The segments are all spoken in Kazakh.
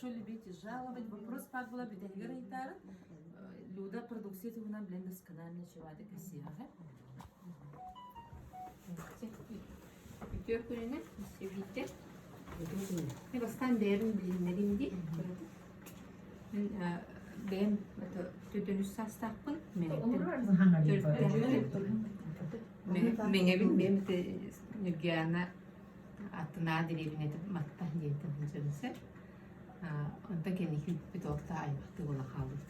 хорошо любить и жаловать. Вопрос как была битагера и тара. Люда продукция у нас блин досконально чевада кассиага. Video kulüne sevgili. Ne bastan değerim bilinlerin di. Ben tüdünüz sastapın. Men evin benim de nügyana atına dilevine de matta diyetim hıncarısı. Ondan kendi bir doktor aybaktı ola kalırdı.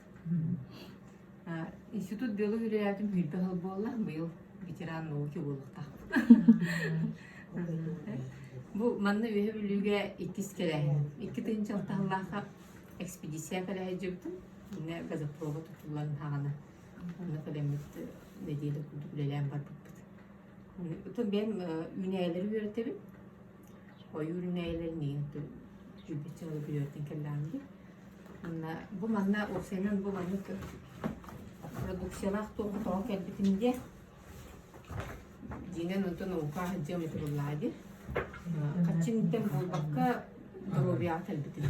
İnstitut biyolu hürriyatım hürbe hal bolla bu yıl bitiran noğu ki olukta. Bu manna üye bölüge ikiz kere. İki tığınca Allah'a ekspedisiya kere hecibdim. Yine gazı prova tutulan hana. Onu kalemit ne diye de kurduk lelen var bıkbıt. Utan ben ünyeleri üretelim. O ünyeleri neyin? Cübbetçi alıp üretin kellendi. Bu manna o senin bu manna prodüksiyonlar toğu kelbetinde Dinen untuk nuka hajam itu lagi. Kacin tem bulbakka dorobiyat elbette.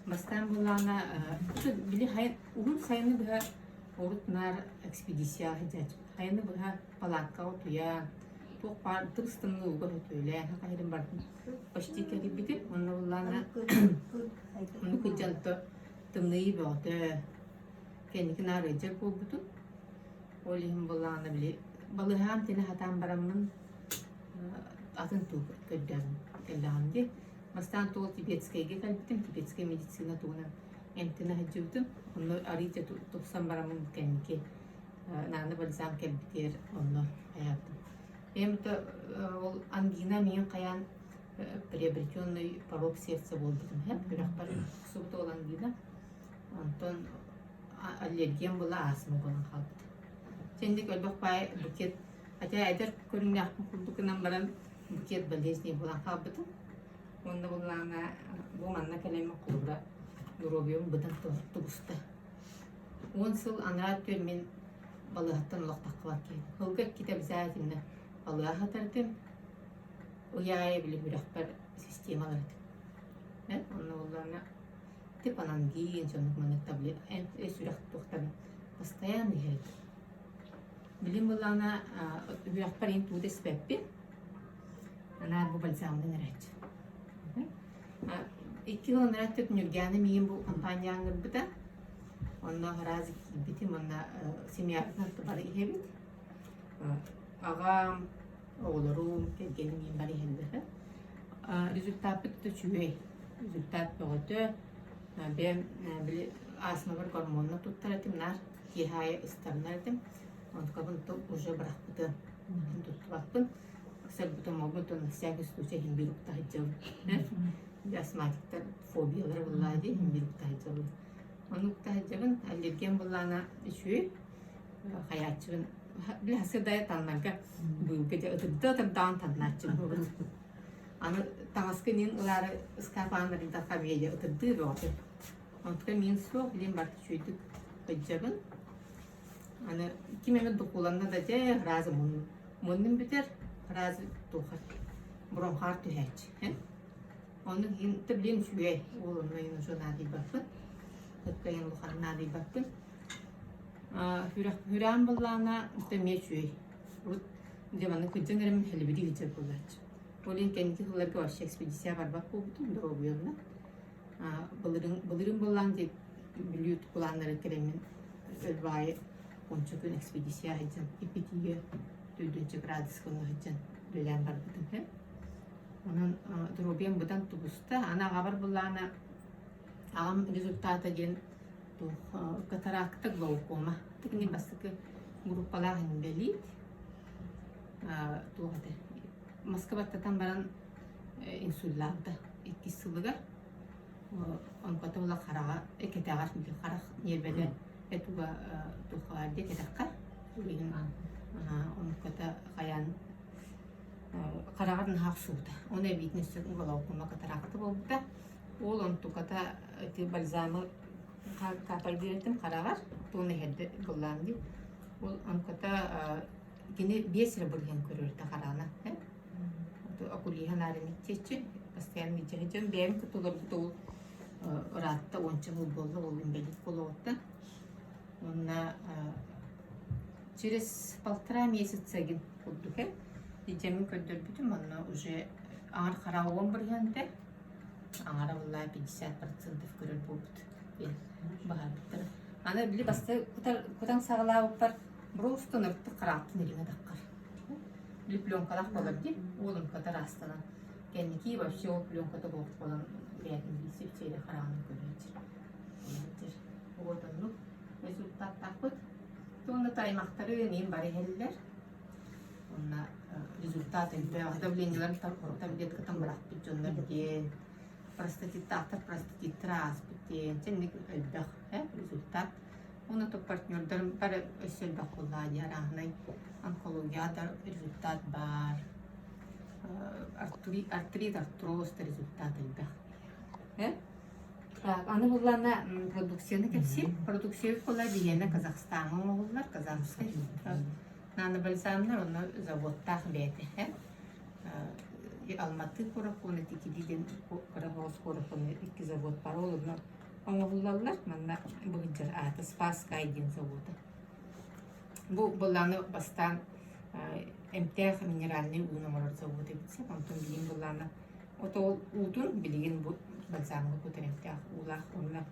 Bastan bulana itu bili hay urut sayını daha urut nar ekspedisiya hajat. Hayını daha palakka otuya. Çok par tırstımlı ugar otuyla. Hakayırım var. Başti kedi biti. Onu bulana onu kujantı tımnıyı boğdu. Kendi nar recep oldu. Olihim bulana bili. Balıhan tine hatan baramın atın tuğur ködden kelleğindi. Mastan tuğul Tibetskay'ge kalbitim. Tibetskay medisina tuğunan entine hacıvdım. Onu arayıca tuğsan baramın kendiki nane balzam kelbiter onu hayatım. Benim de angina miyin kayan приобретенный порог сердца болдым. Hep bırakbar kusubda olan angina. Ondan аллерген была астма olan kaldı. Şimdi kalbak pay buket aja eder körünge akım kurdukından baran buket болезни bulan kalbıdı. Onda bulana bu manna kalemi kulubra durobiyum bıdan tuğusta. 10 yıl anrat diyor men balıhattan olaq takılar ki. Hılga kitap zatimne balığa hatardım. Uyaya bile bırakbar sistemalar. Onda bulana tip anangiyin sonuk manık tabli en sürak tuğtabi. Постоянно я Bilim bulana bırakparın tuğda sebeppi. Ana bu balzamdan araç. 2 yıl araç tüp nürgâne miyim bu kampanyanın gırbıda. Onda harazi bitim onda simyaklar tıbarı ihebit. Ağam, oğlurum, gelgelim miyim bari hendehe. Rezultat bitti çüvey. Rezultat boğdu. Ben bile asma var gormonla tuttaradım nar. Kihaya ıstarlardım. Он как-то уже брахпыты тут вакпын сәббүтін мобутын сәгі случай химбирукта хаджал астматиктар фобиялар буллады химбирукта хаджал онукта хаджабын аллерген буллана үшүй хаячыбын биле хасырдая таннарга бүгүгеде ытырды ытырдаан танначыбын аны таңаскынын ылары скафандрында хабиеде ытырды бөғаты онтука мен соқ билен бар үшүйдүк хаджабын Ana kimeme dokulanna da je razı munun biter razı dokar bronhar tüheç. Onun hin tablin şüye oğlunla yine şu nadi bakın. Hakkayın luhan nadi bakın. Hüram bullana temiye şüye. Jamanı kıcınırım helbidi geçer bullaç. Olin kendi hılar ki aşağı ekspedisiya var bak bu bütün doğruyonla. Bılırım bullan diye biliyor kullanları kremin ölbayı. Onca gün ekspedisiya hacın, ipitiye 4. gradıskını hacın dölen var budum. Onun drobiyen budan tubusta, ana gabar bulana ağam rezultata gen katarakta glaukoma. Tekni basıkı grupalar hinbelit. Tuhate. Moskva'dan baran insullarda ikisılıga. On katola karağa, eketagar mil karak niyelbeden. Itu tuh dia tidak kah, ingin on kata kayan karakan hak suda, on evitnya kalau kuma kata rakyat bolda, on tuh kata itu balzamı kapal diyetim karar, tuh ne hede bolandi, on kata gini biasa berhen kurur tak karana, tuh aku lihat hari ini cici, pasti yang dijajan, biar ketular betul Ratta 10 yıl bollu oldum belik bolottu. Onunla через 1,5 месяца ген курдук. Дижемин көддөрбүтүм, онна уже аңар карабын биргенде аңара булла 50% көрөр болбут. Баһар. Аны били басты кутан сагалаап бар. Просто ныртты караптын элине даккар. Били пленкалак болор ди. Олун катар астана. Кенники вообще ол пленкада болуп калган биятын билсеп чейре караганын көрөчүр. Вот он результат такыт. Тоны таймактары мен бар элелер. Онна результаты давлениелер таблетка там брак бүтүнөр ди. Простатит раз бүтүн. Ченник элбах, результат. Оны то партнердерим бар өсөлбак болду ярагынай онкологияда результат бар. Артрит, артроз результат элбах. Аны буллана продукцияны кепси, продукция кола дигене Казахстанга оголлар, Казахстан. Наны билсамна, оны заводтах бете, Алматы кораконы тикидиден коракоз кораконы 2 завод бар олуна. Аңа буллалар, манна бугыжар аты Спасскай деген заводы. Бу булланы бастан МТХ минеральный унамалар заводы битсе, антон билин булланы. Ото утун билген бу балзамга көтөрөктө улах онна.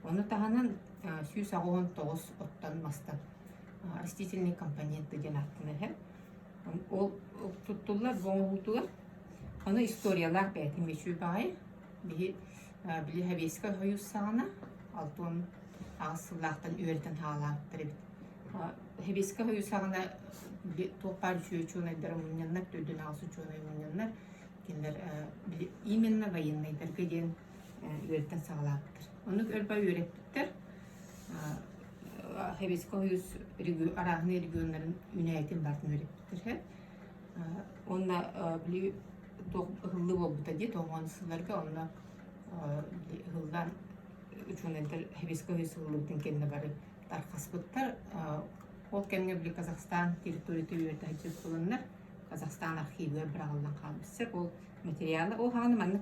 Оны таганан сүйүс агон 9 оттан мастан растительный компонент деген аттыны. Ол туттулар боңутулар. Аны историялар бәти мечүү бай. Били Хабеска Союзсагана алтын асыллактан өртен хаалаптыр. Хабеска Союзсагана топар жүйчүнө дөрмүннөр төдөн асу чөөнө муннар киндер именно военныйдар геден өртен сагалаптыр. Оны өрбай өрөттүр. Хабеска Союз арагны региондарын үнәйтен бартын өрөттүр. Онна били хыллы болбута ди 90-сыларга онна хылдан үчүнөдер Хабеска Союз хыллыктын кенне бары таркаспыттар. Ол кенне били Казахстан территорияты үйөртө хачып кылыннар. Казахстан архивы бирагылдан калбысы. Ол материалы ол ханы манны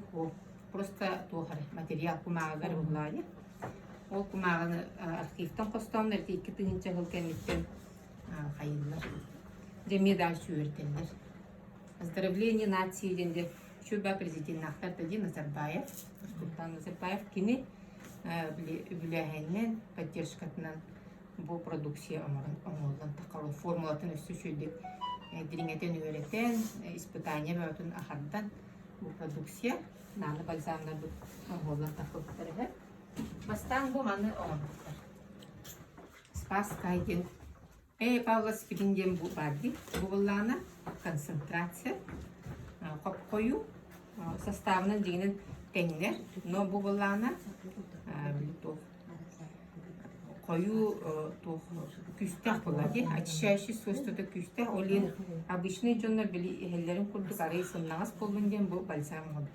просто тохар материал кумагар буллады. Ол кумаганы архивтан костомнар 2-нче жыл кеннеттен кайыллар. Же медаль сүртендер. Оздоровление нации денде чуба президент Ахтарди Назарбаев, Нурсултан Назарбаев кини билэхеннен поддержкатынан бу продукция омолдан такалу формулатын өсүшүдүк дириңетен үйрөтен испытания бөтүн ахардан бу продукция наны балзамна бу омолдан такылыптыр. Бастан бу маны омолдан Спасскайден Павлоспиринден бу барди. Бу буллана концентрация кою составынан дегенен теңнер, но бу буллана кою күстак болады. Очищающий свойството күстак. Олен обычный жоннор били хеллерин курдук арай сыннагас болунден бу балсам болду.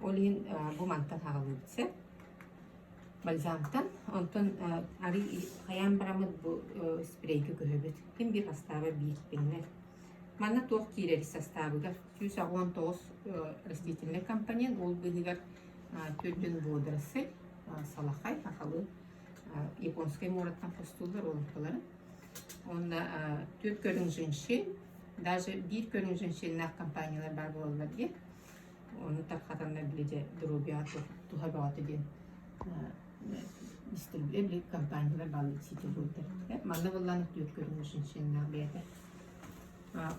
Олен бу мантан хагалыбытсы. Балзамтан, онтон ари хаян барамыд бу спрейки көһөбүт. Ким бир составы биитпеңнер. Манна тоқ кирери составыгар 119 растительный компонент, ол быгыгар төрдөн бодрасы, салахай, ахалы, японской мураттан постулдар олупталары. Онда төрт көрүн женщин, даже бир көрүн женщиннах компаниялар бар болалар ди. Оны таркатандар билеже дробиат тухабаты ден. Дистрибьюторы компаниялар балы сетеводдар. Манна булланы төрт көрүн женщиннах бетер.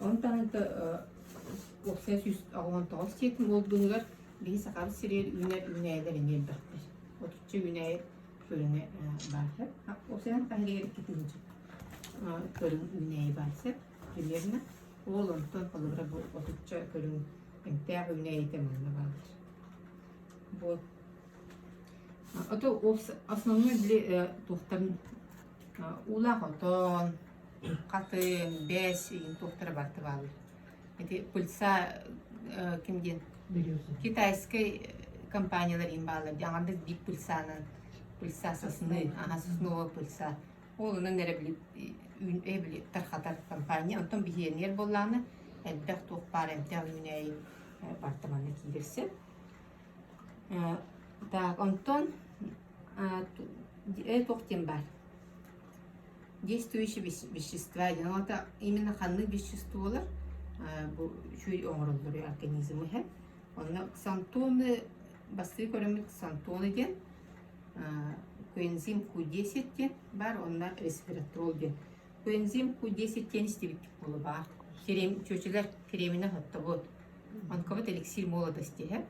Онтан оксай 119 тетим ол бұнылар бейі сақабы сирер үнәйдер емел бақтыр. Отуччы үнәй көріне барсыр. Оксайдан қағырер кетігінші көрін үнәй барсыр. Примерно ол онтан қолыбыра бұл отуччы көрін әмтәғ үнәй етемінді бағыр. Ото основной біле тоқтарын улақ отон, қатын, бәс, тоқтары барты бағыр. Это пыльца кимден китайской компаниялар имбалар. Жаңғанда бит пыльцанын, пыльца сосны, сосновая пыльца. Олының нәре білі тархатар компания. Онтон бігенер болланы, әлбәқ тоқ бар әмтәғ үнәй бартыманы кейдерсі. Так, онтон тохтен бар. Действующие вещества, это именно ханны веществолар, bu şöyle oңороллор организмы hem. Онна ксантоны басты көрөмүт ксантоны ген, коэнзим Q10 ген бар, онна ресвератрол ген. Коэнзим Q10 ген истебиттик болу бар. Чөчөлөр кремине хаттобот. Онкабыт эликсир молодости hem.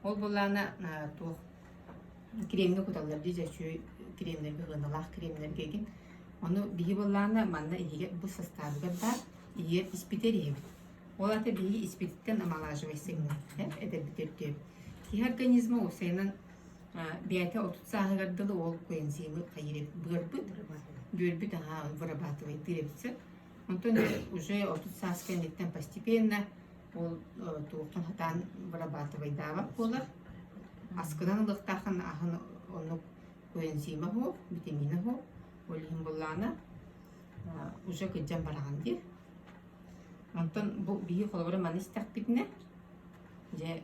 Ол болана тух кремни куталар дижа чөй кремнерге гыналах кремнерге ген. Onu bihi bollarına manna iyiye bu sastavga da iyiye ispiter yiyip. Ola da bihi ispititten amalajı vesinler. Hep edebilir. Ki organizma o senin biyete 30 saat kadar ol koenzimi kayırıp bırbıt daha выработать ve direpse. Ondan уже 30 saat kenditten постепенно ol tuğun hatan вырабатывать dava polar. Askıdan lıktahın ahın onu koenzimi ho, vitamini ho. Олим боллана уже кыджан бараган ди. Антон бу бии холбора манистак битне. Же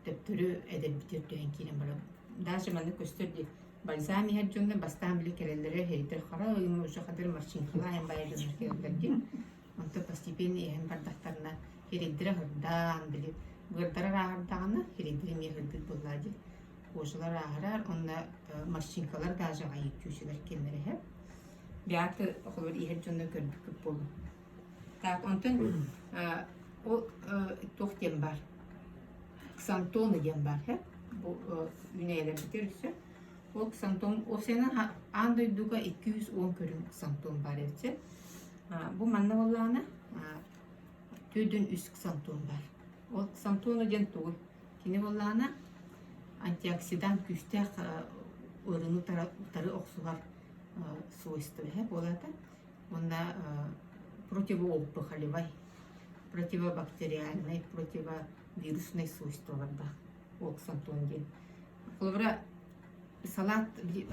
төптөрү эдебитер деген кирен бара. Даже маны көстөрдү. Бальзами хаджонда бастан биле келелере хейтер хара уже кадыр марчин кылайын байырдыр келдерди. Антон постепенно эм бардактарына хередире хырдан биле гырдара рагардаганы хередире мехирдит боллади. Ошолар агырар, онда машинкалар даже айып чүшелер кенлери хеп. Биаты холбор ихет жонда көрдүк көп болду. Так, онтон о тохтен бар. Ксантоны ген бар хеп. Бу үнейлер битерсе. О ксантон, о сенин андай дуга 210 көрүн ксантон бар этсе. Бу манна болланы төдөн үс ксантон бар. О ксантоны ген тугу. Кини болланы антиоксидант күстәк өрүнү тары оксугар свойства хеп олата. Онда противоопухолевой, противобактериальный, противовирусный свойства бар. Оксантон ген. Колбра салат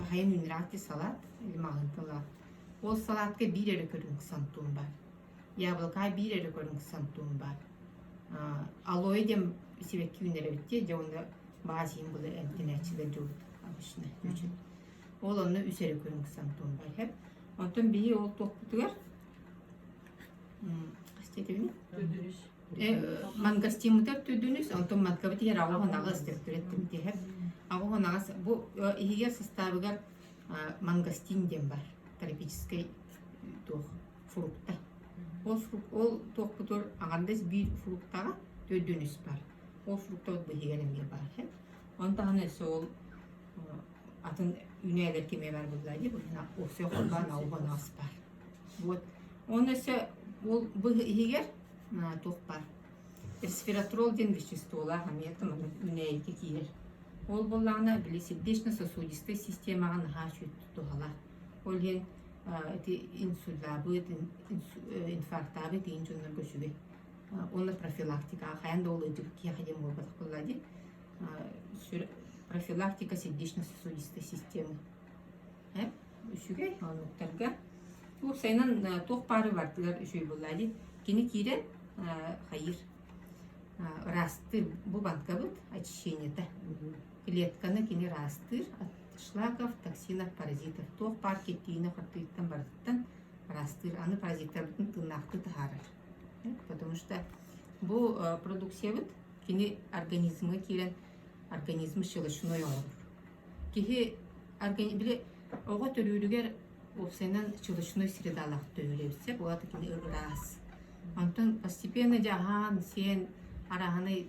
хайын үнрати салат илмагынтыла. Ол салатка бир эре көрүн ксантон бар. Яблока бир эре көрүн ксантон бар. Алоэ дем себепки үнере битте, же онда bazı yıl emtinetçiler diyor abişine üçün. Olanı üzeri körün kısantон var hep. Ondan bir yol topluyor. Kaçtaydı beni? Mangastimidir tüdünüz. Ondan mankabeti yer ağuhan ağız tepkirettim diye hep. Ağuhan ağız bu iyiye sastavıgar mangastin dem var. Tropический toh frukta. O topluyor ağandız bir fruktaga tüdünüz var. O frukta bu higelemge var hep. Ondan hani sol atın üneler kime var buradaydı. Bu soğukban ağuban ağız var. Вот. Он ise bu higer toh var. Resveratrol den веществолар hamiyatım üneyke kiyer. Ol bollarına bile сердечно-сосудистая системаға нахачу тухалар. Ол ген инсулябы, инфарктабы дейін жоннар көшüge. Оны профилактика, хаян да ол өтіп кияхадем болбадық болады. Профилактика сердечно-сосудистой системы. Үшüge, ануктарға. Ол сайынан тоқ бары бардылар үшüge болады. Кені кире хайыр. Растыр, бұл банка бұд, очищениеті. Клетканы кені растыр, от шлаков, токсинов, паразитов. Тоқ бар кеттейіні қыртыйттан бардықтан растыр. Аны паразиттардың тынақты тахарар. Потому что бұл продукция бұд, кені организмы керен организмы шылышыной olur. Кехе біле оға төрілігер олсайнан шылышыной средалақ төрілебсе, олады кені ұрас. Антон постепенно жахан, сен арағаны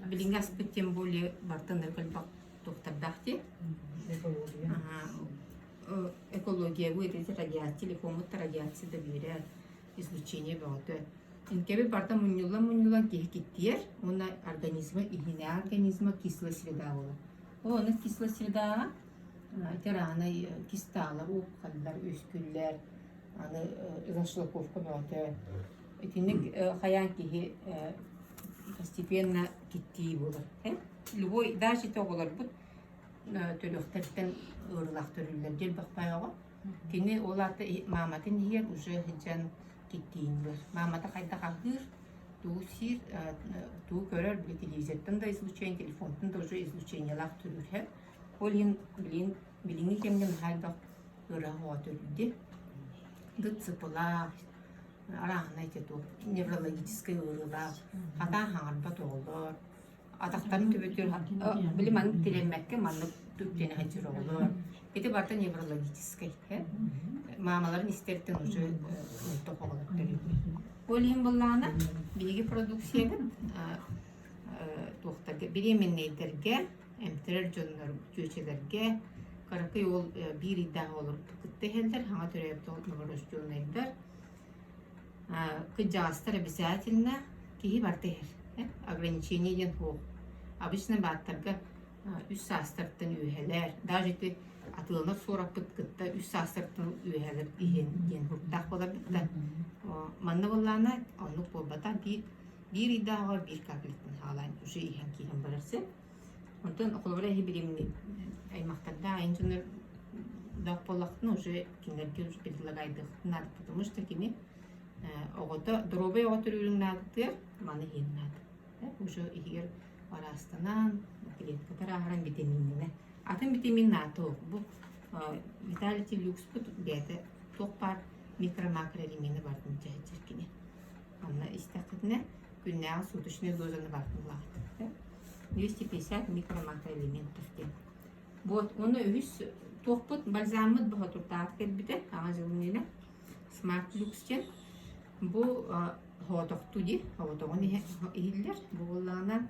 білінгас біттен боле бартын ұрғылбақ тоқтардақ экология, выйдете радиация, или комната радиация да бере излучение болады. Инкебе барда мунюлан кехкеттер, оны организма, ихине организма кислая среда болады. Оны кислая среда, тераны кисталар, опқалар, өскүллер, аны зашлаковка болады. Этинник хаян кехе постепенно кеттей болар. Любой, даже тоғылар бұд, төлөқтәрттен ұрылақ төрілер дел бақпайға. Кені оларды маматын егер уже хиджан кеттейін бар. Маматы қайда қағыр, туу сир туу көрөр били телевизордан да излучение, телефондан да уже излучениялар түрүрһэ. Ол ен билини кемген хайдах ырахуа түрүдди. Дыт цыпыла арахна этету неврологический ырыла хата хаңарба тоолор. Атактарын төбөтөр били ман телеммекке манны түптени хажыр олор. Эти барта неврологический, мамаларын истерттен уже тоқоғылыптыр. Ол ен боллағына биги продукцияны тоқтарға, беременнейдерге, әмтірер жонлар жөчелерге, қарақы ол бір идағы олар пүкітті хелдер, хаңа түрәйіпті олар жонлайдар. Кыджағастар обязательно кейі барты хел, ограничение ден хоқ. Обычно баттарға үс састырттын үйелер, даже те атылыныр сорап кытта үс састырттын үйелер иген хұрттақ болар бітті. Манна боллана онлық болбата bir idağa bir kabiliyetin halayın уже иген кейген барарсы. Онтан оқылбыра хибиримни аймақтарда айынжыныр дақ болақтын уже кинерге уже предлагайды надо, потому что кини оғыта дробай оғытыр үйрің надыдыр, маны хен нады. Уже егер арастынан клеткатар ағыран витаминіне. Атын витамин наты оғы. Бұл Vitality Lux бұд бәді тоқ бар микро-макроэлементі бардың жәйдеркіне. Онна истақытына күннәғы суточный дозаны бардың лағыды. 250 микро-макроэлементтер кен. Вот, оны өз тоқ бұд бальзамыд бұға тұртағы кәлбіді, аға жылынені Smart Lux кен. Бұл хоғытоқты де, хоғытоғын ейлер. Бұл олағына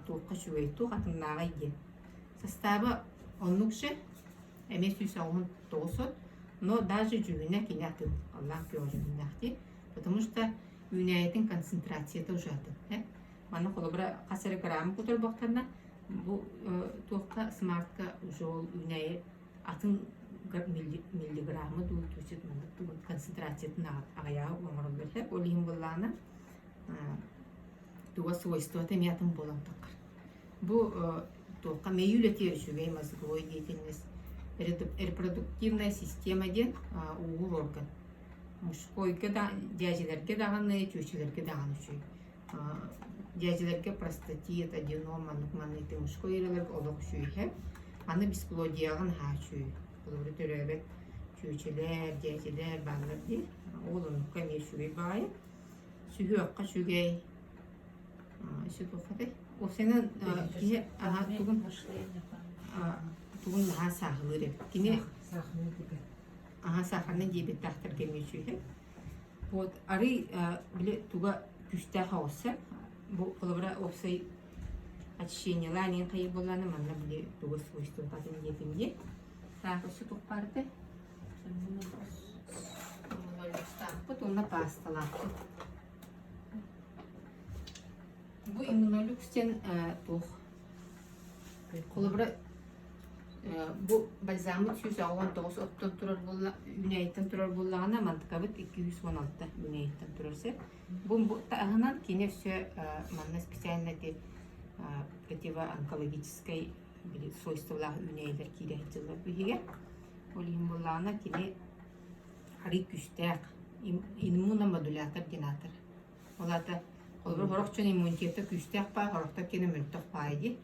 тоққа шүгейту қатындағы еген. Составы онлықшы әмес үйсауын тоғысот, но даже жүгіне кенятын, Аллах кеуі жүгінәқті, потому что үйнәйетін концентрацияты ұжады. Маны қолыбыра қасыры граммы көтір бақтарына, бұл тоққа смартқа жол үйнәйі атын миллиграммы дуы төсет концентрациятын ағаяғы оңырылыр. Ол ең болағына туға свойствоты мятын болан тақыр. Бұл тоққа мейюлі терішугей мозговой деятельность, репродуктивная система ден уғыл орган. Мужскойға дәжелерге дағаны, чөшелерге дағаны үшүй. Дәжелерге простатит, аденома, нукманыты мужской ерелерге олық үшүй. Аны бесплодияғын ха үшүй. Олығы түрәбет чөшелер, дәжелер, бағылар де. Олың көмей үшүй бағайы. Сүйі өққа үшігей. Үші тоққадай. Ол сенің туғын аға сағылыр еп. Кене аға сақарынан дебет тақтыр кемей үшүйі. Ары біле туға күшті қауысы. Бұл қолыбыра опсай очищениялар ең қайы болғаны манна біле туға свойство қатын етімде. Тағы үсі тоқпарды. Бұтылына пасталапты. Бұл иммунолюкстен тоқ. Қолыбыра бұл бальзамы 219 оттон тұрар болла, үнәйттен тұрар боллағына мантықабыт 216 үнәйттен тұрарсы. Бұл тағынан кене все манна специальный противоонкологической свойстволағы үнәйлер кейдәйттілер бігеге. Ол ең боллағына кене ари күштәк, иммуномодулятор генатор. Олата қолбыр хорақчын иммунитеті күштәк ба, хорақта кене мүлтіқ байды.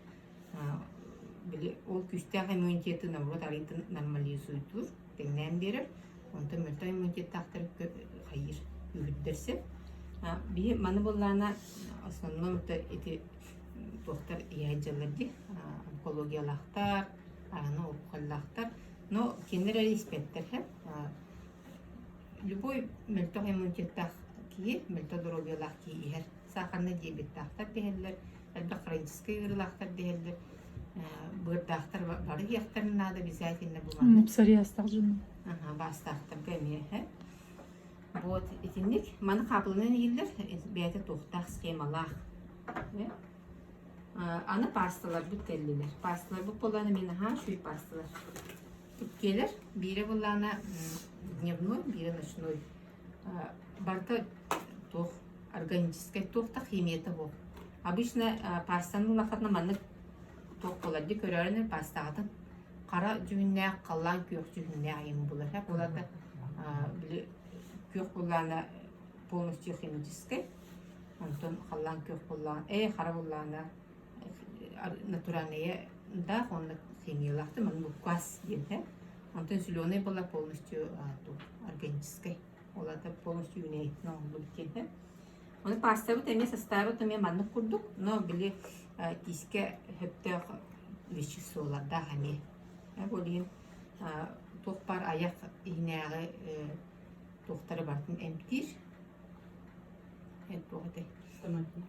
Ол күштәк иммунитеті наоборот аритын нормализуйдур, теңнен берір. Онда мүлті иммунитет тақтырып қайыр үйірдірсі. Бейі маны боллағына основном эти тоқтар иәджаларды, онкологиялақтар, ағаны оққаллақтар, но кендер әрі испеттер. Любой мүлті иммунитеттақ кейі, мүлті дробиялақ кейі, сақарны диабеттақтар дегелер, әлбі хронический ұрылақтар дегелер, бұрдақтар бары яқтарын ады обязательно бұланы. Псориастақ жүні. Бастақтар көмей. Вот, етіндік, маны қабылынан елдер, бәйті тоқтақ схемалақ. Аны пасталар бүттелілер. Пасталар бұл боланы мені шүй пасталар. Түпкелер, бірі боланы дневной, бірі ночной. Барта тоқ, органическай тоқтақ химияты бұл. Обычно пастаның лақатына маны тоқ болады, көрерінер пастағатын. Қара жүгінне, қалан көк жүгінне айым болар. Оларды көк боланы полностью химическай. Ondan hallan kök bullan, hara bullana натуральные да, он химиялахты, man bu квас дейм. Ondan зеленый была полностью органической. Ола да полностью юнейтно булкин. Он паста вот эми составы то ми манны курдук, но били тиске хептер веществолар да хами. Болин тохпар аяк инеге тохтары бартын эмтир. Энтогете.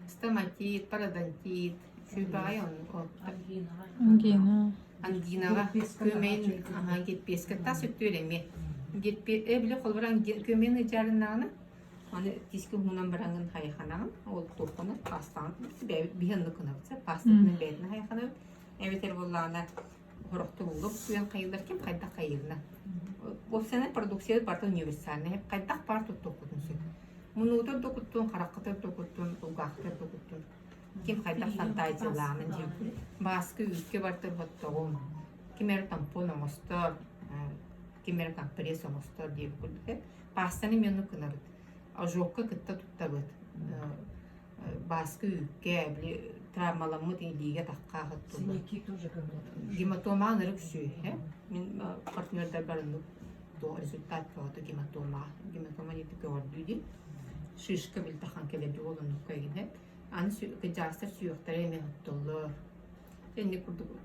Стоматит, пародонтит, шүйбағай Ангина. ангинаға көмен кетпескетта сөттөлеме. Білі қолбыран көмен жарынағына, оны тискі мұнан біраңын хайқанағын, ол тоққаны пастағын, бейінні күнавытса, пастығының бәйтіні хайқанағын, әветер болағына ғұрықты болып, көен қайылдар кем қайдақ қайылына. Опсаны продукцияды барты универсальны, қайдақ бар тоқтықытын сөй. Мұнуытыр доқыттың, қараққытыр доқыттың, ұлғақтыр доқыттың. Кем қайдақ сантайзылағының дейін. Басқы үтке бартыр бұттығым. Кемер тампон оңыстыр, кемер компресс оңыстыр дейін күлді. Пастаны мені күнарыд. Жоққа күтті тұтта бұд. Басқы үтке, травмаламы дейінліге таққа ғыттылы. Синяки тоже когда-то. Гематомағын ұрып сүй. Мен партнердар барынды результат болады гематома. Гематома неті көрдүйді. Шишка білтақан келеді олын көйгін. Аны кыжастыр сүйіқтары еме ғыттылы. Және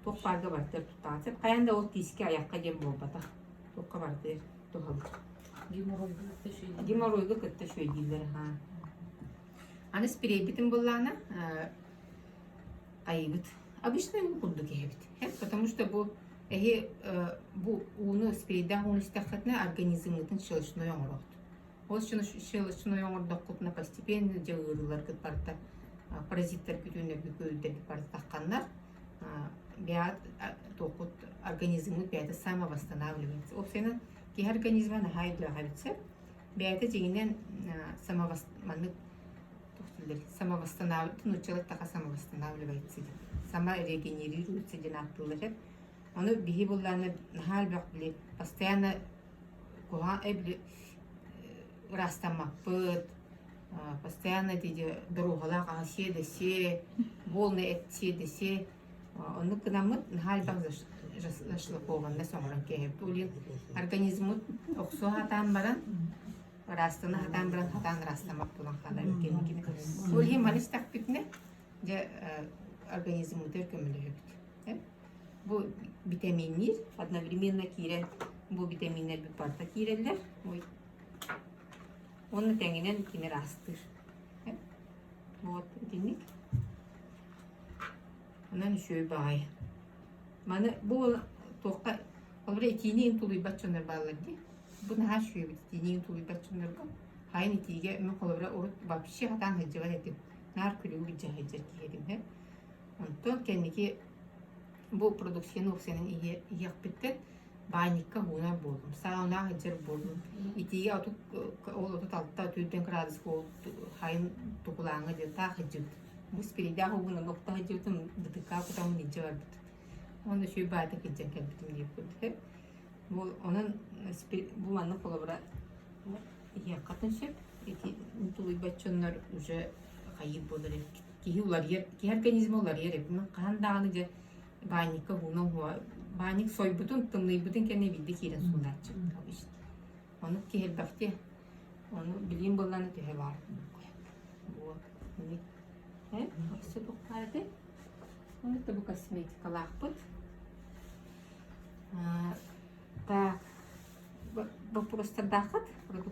тоқ барға бартыр тұтасы. Қаянда ол тиске аяққа дем болбата. Тоққа бартыр тұғылыр. Геморройға күтті шөйдейлер. Аны спирей бітім болғаны айыбыт. Обычно его курду кебит. Потому что бу уну спирейда уну стахатна организмытын шылышной оңырот. Ол шылышной оңырдық құтына постепенно жауырылар күт барта. Паразиттар күтуінерді көйдерді барта таққандар. Бәд тоқыт организмы бәді самовостанавливается. Опсайнан ки организманы хайдыға бітсер, бәді жегінен самовостанавливается, научилась тақа самовостанавливается. Сама регенерируется динаттылыр. Оны бихи болланы нахал бәқ біле, постоянно куған әбілі растамаппыт, постоянно дейді дұрухалақ ағасе десе, болны әтсе десе, оны күнамыт нахал бәқ жашылық болғанда соңырын кәйіп. Олен организмыт оқсу хатан баран, растыны хатан баран хатан растамап болан қадар өкенігіне. Олен малыш тақпетіне, организм өтер көмілі өпті. Бұл витаминер, одновременно кирен, бұл витаминер бір парта кирелер. Оны тәңінен кемер астыр. Вот, денек. Онан үшөй бағай. Маны бұл тоққа, олбіре етейінен тұлый батчонар бағаларды. Бұны ха үшөй біт, етейінен тұлый батчонар бағал. Хайын етейге, мен қолыбыра ұрыт бапши хатан хыджыға етіп, нар күлігі біджа хыджар кейедім. Онтон кәнеке бұл продукцияны оқсенің иек біттен баникка хуна болдым. Сауна хыджар болдым. Етеге ол отут алтта 4 градус болды, хайын тұқылаңы де та хыджыд. Бұл спирейда хуғына ноқта хыджыдым, бұтықа құтамын ниджа бар бұт. Оны шөй байды хыджан кәлбітім деп көрді. Бұл манны қолабыра иек қатын шеп, тұлый батчонлар уже қайып болыр. Ки организм олар ер. Қандағыны же баникка хуна хуа. Баник сойбутун, тымныйбутун кәне білді керен сұлдатчы. Оны кехел бәқте, оны білейін болғаны төе бар. Осы бұққарды. Оны да бұл косметикалақ бұд. Так, бұл просто дақыт.